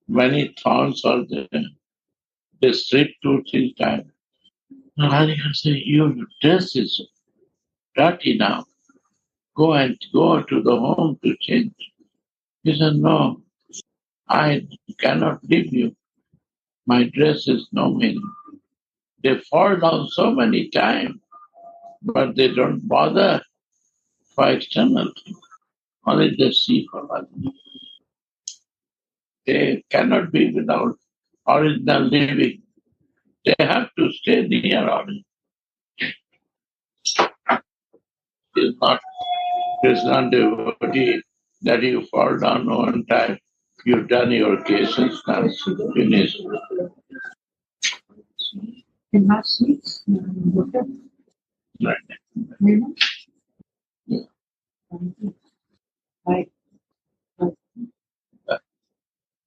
Many thorns are there. They slip 2-3 times. Radhika says, your dress is dirty now. Go to the home to change. He said, no, I cannot leave you. My dress is no meaning. They fall down so many times, but they don't bother for external things. Only they see for others. They cannot be without original living. They have to stay near original. It's not Krishna devotee that you fall down one time. You've done your cases, now finished. Right.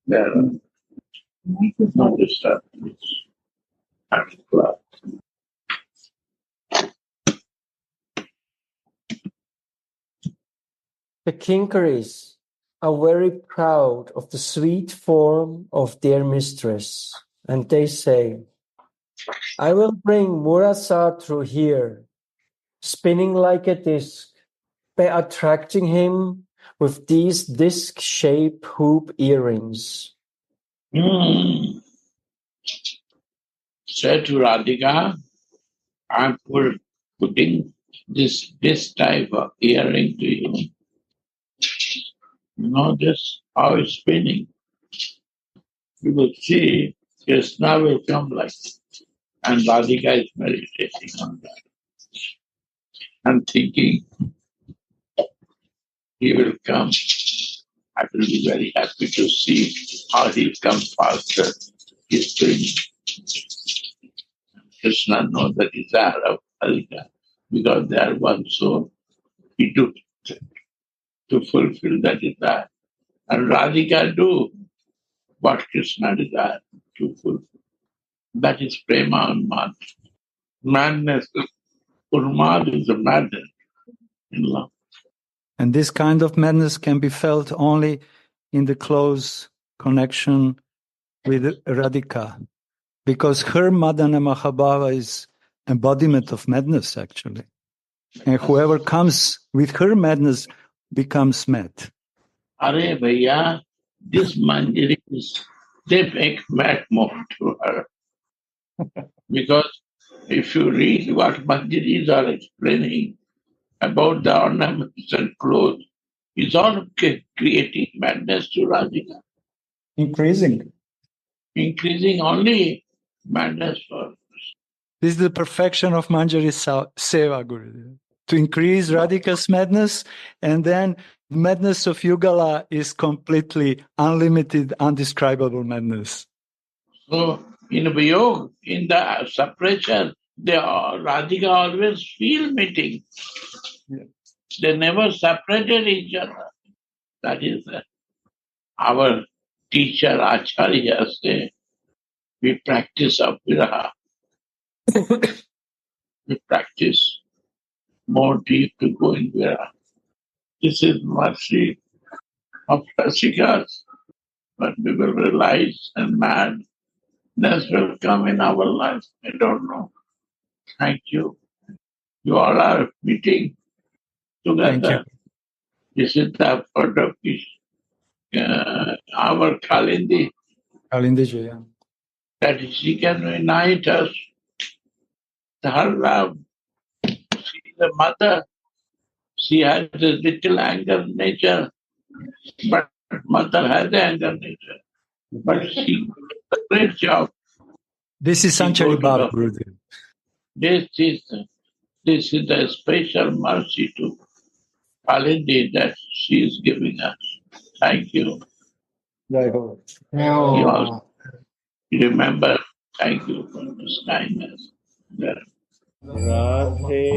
There are no disturbance. I'm glad. The Kinkaris are very proud of the sweet form of their mistress, and they say, I will bring Murasa through here, spinning like a disc, by attracting him with these disc-shaped hoop earrings. Say to Radhika, I'm putting this type of earring to you. You know this, how it's spinning. You will see Krishna will come like this. And Radhika is meditating on that. And thinking he will come. I will be very happy to see how he comes faster. He's doing. Krishna knows the desire of Radhika because they are one soul. He took to fulfill that desire. And Radhika do what Krishna desired to fulfill. That is prema unmad. Madness, unmad is a madness in love. And this kind of madness can be felt only in the close connection with Radhika, because her Madana Mahabhava is embodiment of madness, actually. And whoever comes with her madness becomes mad. Are Bhaiya, this Manjari is, they make mad more to her. Because if you read what Manjaris are explaining about the ornaments and clothes, it's all creating madness to Radhika. Increasing. Increasing only madness for This is the perfection of Manjari Seva, Gurudev. To increase Radhika's madness, and then madness of Yugala is completely unlimited, undescribable madness. So in Vayog, in the separation, Radhika always feel meeting. Yeah. They never separated each other. That is our teacher Acharya say, we practice Apiraha. We practice more deep to go in Viraha. This is mercy of Rasikas. But we will realize and madness will come in our life. I don't know. Thank you. You all are meeting Thank you. together. This is the effort of our Kalindi, Kalindiji, yeah. that she can unite us. Her love. She is a mother. She has a little anger nature, but mother has anger nature. But she does a great job. This is She Sanchari go to Bhav, the- Gurudev. This is a special mercy to Kalindi that she is giving us. Thank you. Jai Ho. You all remember. Thank you for this kindness. Radhe